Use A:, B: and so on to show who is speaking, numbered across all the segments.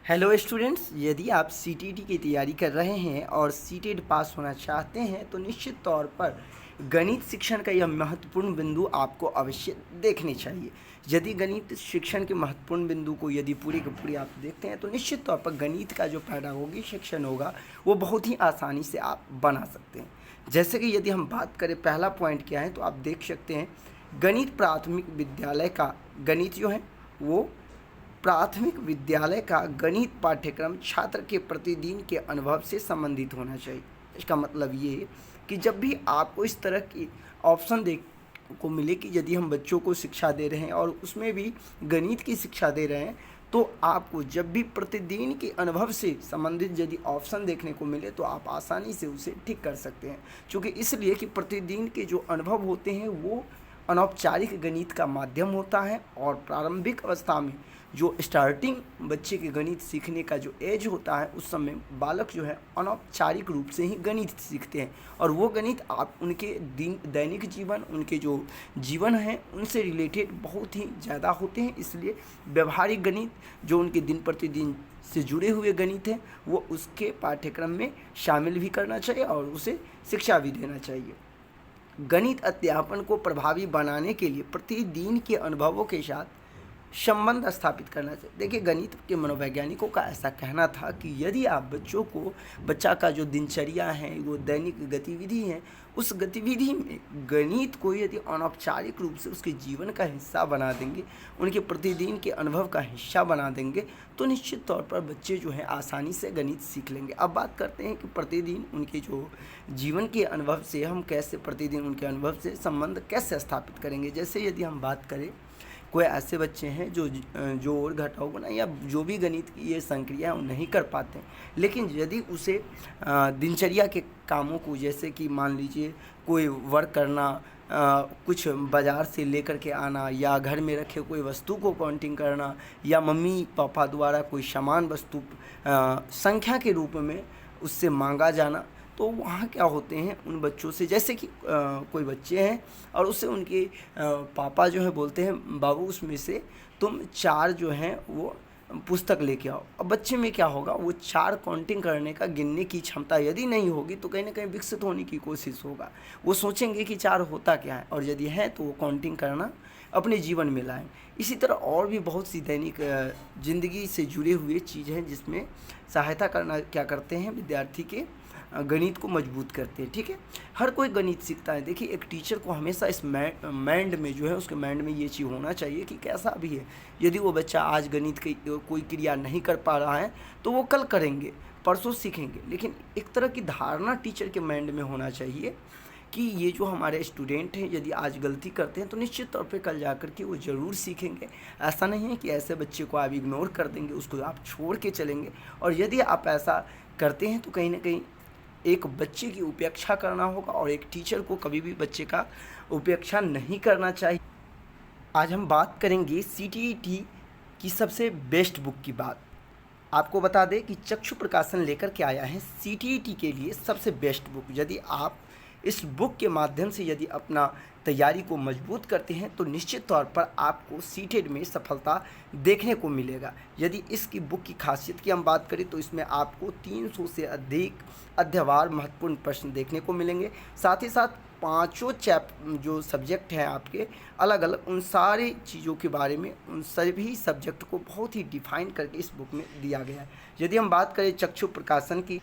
A: Hello students, यदि आप CTET की तैयारी कर रहे हैं और सीटेट पास होना चाहते हैं तो निश्चित तौर पर गणित शिक्षण का यह महत्वपूर्ण बिंदु आपको अवश्य देखने चाहिए। यदि गणित शिक्षण के महत्वपूर्ण बिंदु को यदि पूरी की पूरी आप देखते हैं तो निश्चित तौर पर गणित का जो पैडागोगी शिक्षण होगा वो बहुत ही आसानी से आप बना सकते हैं। जैसे कि यदि हम बात करें, पहला पॉइंट क्या है तो आप देख सकते हैं, गणित प्राथमिक विद्यालय का गणित जो है वो प्राथमिक विद्यालय का गणित पाठ्यक्रम छात्र के प्रतिदिन के अनुभव से संबंधित होना चाहिए। इसका मतलब ये कि जब भी आपको इस तरह की ऑप्शन देख को मिले कि यदि हम बच्चों को शिक्षा दे रहे हैं और उसमें भी गणित की शिक्षा दे रहे हैं, तो आपको जब भी प्रतिदिन के अनुभव से संबंधित यदि ऑप्शन देखने को मिले तो आप आसानी से उसे ठीक कर सकते हैं। क्योंकि इसलिए कि प्रतिदिन के जो अनुभव होते हैं वो अनौपचारिक गणित का माध्यम होता है और प्रारंभिक अवस्था में जो स्टार्टिंग बच्चे के गणित सीखने का जो एज होता है उस समय बालक जो है अनौपचारिक रूप से ही गणित सीखते हैं और वो गणित आप उनके दैनिक जीवन, उनके जो जीवन है उनसे रिलेटेड बहुत ही ज़्यादा होते हैं। इसलिए व्यवहारिक गणित जो उनके दिन प्रतिदिन से जुड़े हुए गणित हैं वो उसके पाठ्यक्रम में शामिल भी करना चाहिए और उसे शिक्षा भी देना चाहिए। गणित अध्यापन को प्रभावी बनाने के लिए प्रतिदिन के अनुभवों के साथ संबंध स्थापित करना चाहिए। देखिए, गणित के मनोवैज्ञानिकों का ऐसा कहना था कि यदि आप बच्चा का जो दिनचर्या है, वो दैनिक गतिविधि है, उस गतिविधि में गणित को यदि अनौपचारिक रूप से उसके जीवन का हिस्सा बना देंगे, उनके प्रतिदिन के अनुभव का हिस्सा बना देंगे, तो निश्चित तौर पर बच्चे जो है आसानी से गणित सीख लेंगे। अब बात करते हैं कि प्रतिदिन उनके जो जीवन के अनुभव से हम कैसे प्रतिदिन उनके अनुभव से संबंध कैसे स्थापित करेंगे। जैसे यदि हम बात करें, कोई ऐसे बच्चे हैं जो जोड़ घटाव गुणा या जो भी गणित की ये संक्रिया है वो नहीं कर पाते हैं, लेकिन यदि उसे दिनचर्या के कामों को, जैसे कि मान लीजिए कोई वर्क करना, कुछ बाज़ार से लेकर के आना या घर में रखे कोई वस्तु को काउंटिंग करना या मम्मी पापा द्वारा कोई सामान वस्तु संख्या के रूप में उससे मांगा जाना, तो वहाँ क्या होते हैं उन बच्चों से, जैसे कि कोई बच्चे हैं और उससे उनके पापा जो है बोलते हैं बाबू उसमें से तुम 4 जो हैं वो पुस्तक लेके आओ। अब बच्चे में क्या होगा, वो 4 काउंटिंग करने का, गिनने की क्षमता यदि नहीं होगी तो कहीं ना कहीं विकसित होने की कोशिश होगा। वो सोचेंगे कि 4 होता क्या है, और यदि है तो वो काउंटिंग करना अपने जीवन में लाएं। इसी तरह और भी बहुत सी दैनिक ज़िंदगी से जुड़े हुए चीज़ हैं जिसमें सहायता करना क्या करते हैं, विद्यार्थी के गणित को मजबूत करते हैं। ठीक है, हर कोई गणित सीखता है। देखिए, एक टीचर को हमेशा इस माइंड में जो है, उसके माइंड में ये चीज़ होना चाहिए कि कैसा भी है, यदि वो बच्चा आज गणित की कोई क्रिया नहीं कर पा रहा है तो वो कल करेंगे, परसों सीखेंगे। लेकिन एक तरह की धारणा टीचर के माइंड में होना चाहिए कि ये जो हमारे स्टूडेंट हैं यदि आज गलती करते हैं तो निश्चित तौर पे कल जाकर के वो ज़रूर सीखेंगे। ऐसा नहीं है कि ऐसे बच्चे को आप इग्नोर कर देंगे, उसको आप छोड़ के चलेंगे। और यदि आप ऐसा करते हैं तो कहीं ना कहीं एक बच्चे की उपेक्षा करना होगा, और एक टीचर को कभी भी बच्चे का उपेक्षा नहीं करना चाहिए। आज हम बात करेंगे सीटीईटी की सबसे बेस्ट बुक की बात। आपको बता दें कि चक्षु प्रकाशन लेकर के आया है सीटीईटी के लिए सबसे बेस्ट बुक। यदि आप इस बुक के माध्यम से यदि अपना तैयारी को मजबूत करते हैं तो निश्चित तौर पर आपको सीटेट में सफलता देखने को मिलेगा। यदि इसकी बुक की खासियत की हम बात करें तो इसमें आपको 300 से अधिक अध्यायवार महत्वपूर्ण प्रश्न देखने को मिलेंगे। साथ ही साथ 5 जो सब्जेक्ट हैं आपके अलग अलग, उन सारी चीज़ों के बारे में, उन सभी सब्जेक्ट को बहुत ही डिफाइन करके इस बुक में दिया गया है। यदि हम बात करें चक्षु प्रकाशन की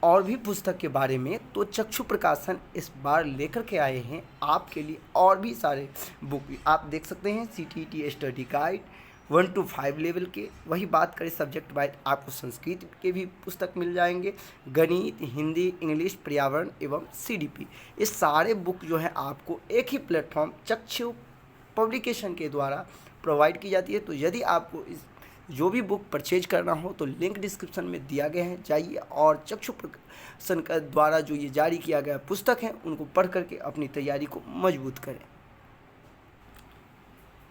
A: और भी पुस्तक के बारे में, तो चक्षु प्रकाशन इस बार लेकर के आए हैं आपके लिए और भी सारे बुक। आप देख सकते हैं CTET study guide 1 to 5 level के। वही बात करें सब्जेक्ट वाइज, आपको संस्कृत के भी पुस्तक मिल जाएंगे, गणित, हिंदी, इंग्लिश, पर्यावरण एवं सीडीपी। ये सारे बुक जो है आपको एक ही प्लेटफॉर्म चक्षु पब्लिकेशन के द्वारा प्रोवाइड की जाती है। तो यदि आपको इस जो भी बुक परचेज करना हो तो लिंक डिस्क्रिप्शन में दिया गया है, जाइए और चक्षु प्रकाशन का द्वारा जो ये जारी किया गया पुस्तक है उनको पढ़ करके अपनी तैयारी को मजबूत करें।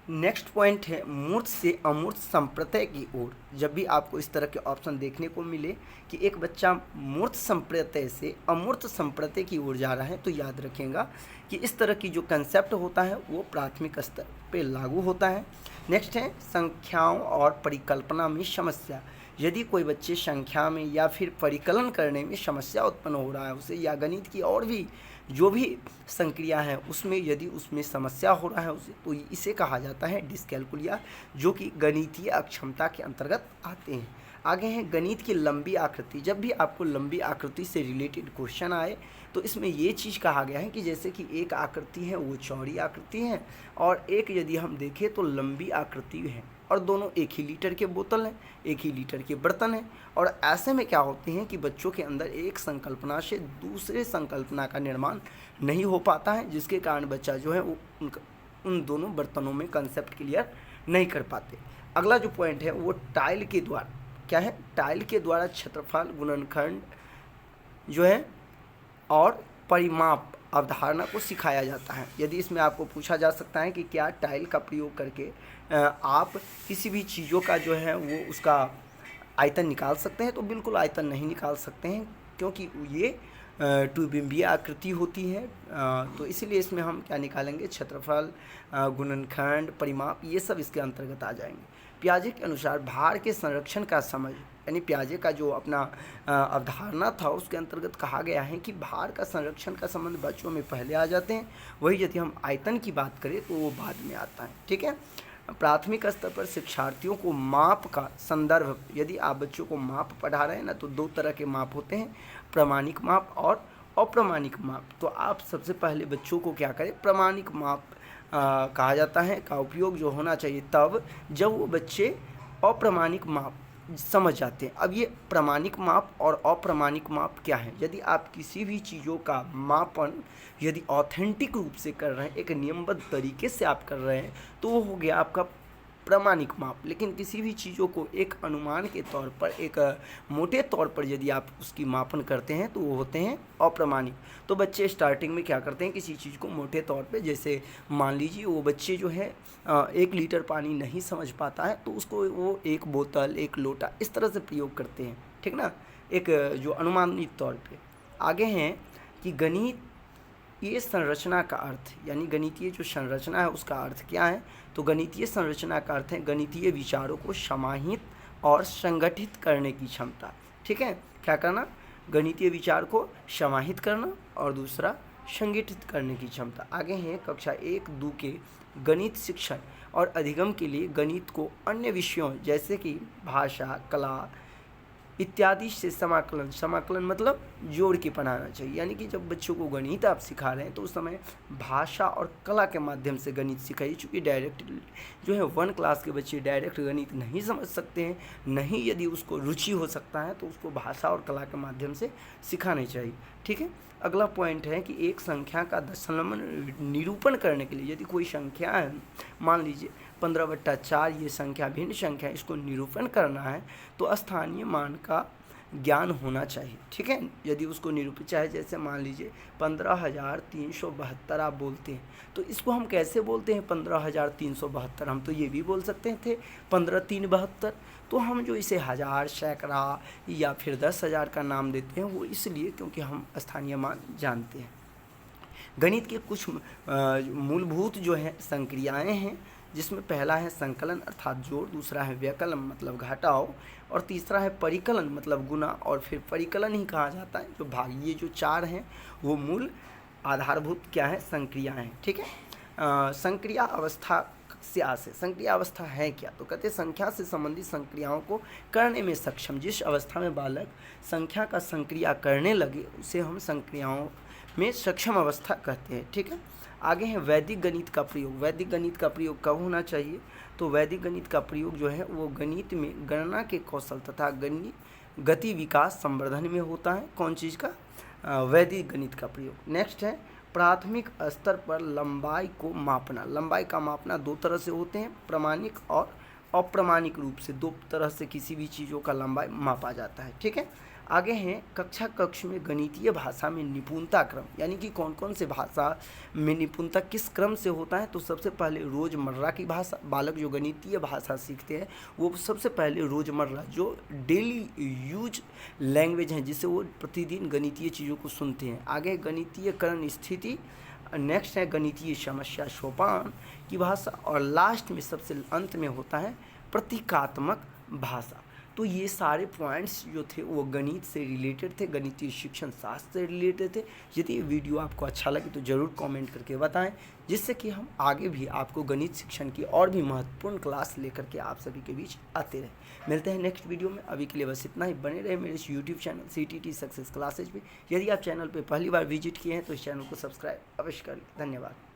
A: नेक्स्ट पॉइंट है मूर्त से अमूर्त संप्रत्यय की ओर। जब भी आपको इस तरह के ऑप्शन देखने को मिले कि एक बच्चा मूर्त संप्रत्यय से अमूर्त संप्रत्यय की ओर जा रहा है, तो याद रखेगा कि इस तरह की जो कंसेप्ट होता है वो प्राथमिक स्तर पे लागू होता है। नेक्स्ट है संख्याओं और परिकल्पना में समस्या। यदि कोई बच्चे संख्या में या फिर परिकलन करने में समस्या उत्पन्न हो रहा है उसे, या गणित की और भी जो भी संक्रिया है उसमें यदि उसमें समस्या हो रहा है उसे, तो इसे कहा जाता है डिस्कैलकुलिया, जो कि गणितीय अक्षमता के अंतर्गत आते हैं। आगे हैं गणित की लंबी आकृति। जब भी आपको लंबी आकृति से रिलेटेड क्वेश्चन आए तो इसमें ये चीज़ कहा गया है कि जैसे कि एक आकृति है वो चौड़ी आकृति है और एक यदि हम देखें तो लंबी आकृति है, और दोनों एक ही लीटर के बोतल हैं, एक ही लीटर के बर्तन हैं। और ऐसे में क्या होते हैं कि बच्चों के अंदर एक संकल्पना से दूसरे संकल्पना का निर्माण नहीं हो पाता है, जिसके कारण बच्चा जो है वो उन दोनों बर्तनों में कंसेप्ट क्लियर नहीं कर पाते। अगला जो पॉइंट है वो टाइल के द्वारा क्या है, टाइल के द्वारा क्षेत्रफल, गुणनखंड जो है और परिमाप अवधारणा को सिखाया जाता है। यदि इसमें आपको पूछा जा सकता है कि क्या टाइल का प्रयोग करके आप किसी भी चीज़ों का जो है वो उसका आयतन निकाल सकते हैं, तो बिल्कुल आयतन नहीं निकाल सकते हैं, क्योंकि ये द्विबिंबीय आकृति होती है। तो इसीलिए इसमें हम क्या निकालेंगे, क्षेत्रफल, गुणनखंड, परिमाप, ये सब इसके अंतर्गत आ जाएंगे। पियाजे के अनुसार भार के संरक्षण का समझ, यानी पियाजे का जो अपना अवधारणा था उसके अंतर्गत कहा गया है कि भार का संरक्षण का संबंध बच्चों में पहले आ जाते हैं, वही यदि हम आयतन की बात करें तो वो बाद में आता है। ठीक है। प्राथमिक स्तर पर शिक्षार्थियों को माप का संदर्भ, यदि आप बच्चों को माप पढ़ा रहे हैं ना, तो दो तरह के माप होते हैं, प्रामाणिक माप और अप्रामाणिक माप। तो आप सबसे पहले बच्चों को क्या करें, प्रामाणिक माप कहा जाता है का उपयोग जो होना चाहिए तब जब वो बच्चे अप्रामाणिक माप समझ जाते हैं। अब ये प्रामाणिक माप और अप्रामाणिक माप क्या है, यदि आप किसी भी चीज़ों का मापन यदि ऑथेंटिक रूप से कर रहे हैं, एक नियमबद्ध तरीके से आप कर रहे हैं, तो वो हो गया आपका प्रामाणिक माप। लेकिन किसी भी चीज़ों को एक अनुमान के तौर पर, एक मोटे तौर पर यदि आप उसकी मापन करते हैं तो वो होते हैं अप्रामाणिक। तो बच्चे स्टार्टिंग में क्या करते हैं, किसी चीज़ को मोटे तौर पे, जैसे मान लीजिए वो बच्चे जो है 1 लीटर पानी नहीं समझ पाता है तो उसको वो 1 बोतल, 1 लोटा इस तरह से प्रयोग करते हैं, ठीक ना, एक जो अनुमानित तौर पर। आगे हैं कि गणित ये संरचना का अर्थ, यानी गणितीय जो संरचना है उसका अर्थ क्या है, तो गणितीय संरचना का अर्थ है गणितीय विचारों को समाहित और संगठित करने की क्षमता। ठीक है, क्या करना, गणितीय विचार को समाहित करना और दूसरा संगठित करने की क्षमता। आगे हैं कक्षा 1-2 के गणित शिक्षण और अधिगम के लिए गणित को अन्य विषयों जैसे कि भाषा, कला इत्यादि से समाकलन, समाकलन मतलब जोड़ के पढ़ाना चाहिए। यानी कि जब बच्चों को गणित आप सिखा रहे हैं तो उस समय भाषा और कला के माध्यम से गणित सिखाइए, चूँकि डायरेक्ट जो है 1 क्लास के बच्चे डायरेक्ट गणित नहीं समझ सकते हैं, नहीं यदि उसको रुचि हो सकता है तो उसको भाषा और कला के माध्यम से सिखानी चाहिए। ठीक है। अगला पॉइंट है कि एक संख्या का दशमलव निरूपण करने के लिए, यदि कोई संख्या है, मान लीजिए 15/4 ये संख्या भिन्न संख्या, इसको निरूपण करना है तो स्थानीय मान का ज्ञान होना चाहिए। ठीक है, यदि उसको निरूपित, चाहे जैसे मान लीजिए 15,372 आप बोलते हैं तो इसको हम कैसे बोलते हैं 15,372, हम तो ये भी बोल सकते थे 15,372। तो हम जो इसे हज़ार, सैकड़ा या फिर 10,000 का नाम देते हैं वो इसलिए क्योंकि हम स्थानीय मान जानते हैं। गणित के कुछ मूलभूत जो है संक्रियाएँ हैं, जिसमें पहला है संकलन अर्थात जोड़, दूसरा है व्यकलन मतलब घटाव, और तीसरा है परिकलन मतलब गुना, और फिर परिकलन ही कहा जाता है जो भाग। ये जो 4 हैं वो मूल आधारभूत क्या है, संक्रियाएँ हैं। ठीक है। संक्रिया अवस्था से आशय, संक्रिया अवस्था है क्या, तो कहते हैं संख्या से संबंधित संक्रियाओं को करने में सक्षम। जिस अवस्था में बालक संख्या का संक्रिया करने लगे उसे हम संक्रियाओं में सक्षम अवस्था कहते हैं। ठीक है। आगे है वैदिक गणित का प्रयोग। वैदिक गणित का प्रयोग कब होना चाहिए, तो वैदिक गणित का प्रयोग जो है वो गणित में गणना के कौशल तथा गति विकास संवर्धन में होता है। कौन चीज़ का, वैदिक गणित का प्रयोग। नेक्स्ट है प्राथमिक स्तर पर लंबाई को मापना। लंबाई का मापना 2 तरह से होते हैं, प्रामाणिक और अप्रामाणिक रूप से 2 तरह से किसी भी चीज़ों का लंबाई मापा जाता है। ठीक है। आगे हैं कक्ष में गणितीय भाषा में निपुणता क्रम, यानी कि कौन कौन से भाषा में निपुणता किस क्रम से होता है। तो सबसे पहले रोज़मर्रा की भाषा, बालक जो गणितीय भाषा सीखते हैं वो सबसे पहले रोज़मर्रा जो डेली यूज लैंग्वेज है, जिससे वो प्रतिदिन गणितीय चीज़ों को सुनते हैं। आगे गणितीय करण स्थिति, नेक्स्ट है गणितीय समस्या सोपान की भाषा, और लास्ट में सबसे अंत में होता है प्रतीकात्मक भाषा। तो ये सारे पॉइंट्स जो थे वो गणित से रिलेटेड थे, गणितीय शिक्षण शास्त्र से रिलेटेड थे। यदि ये वीडियो आपको अच्छा लगे तो ज़रूर कमेंट करके बताएं, जिससे कि हम आगे भी आपको गणित शिक्षण की और भी महत्वपूर्ण क्लास लेकर के आप सभी के बीच आते रहे। मिलते हैं नेक्स्ट वीडियो में, अभी के लिए बस इतना ही। बने रहे मेरे इस YouTube channel CTT success classes पे। यदि आप चैनल पर पहली बार विजिट किए हैं तो इस चैनल को सब्सक्राइब अवश्य करें। धन्यवाद।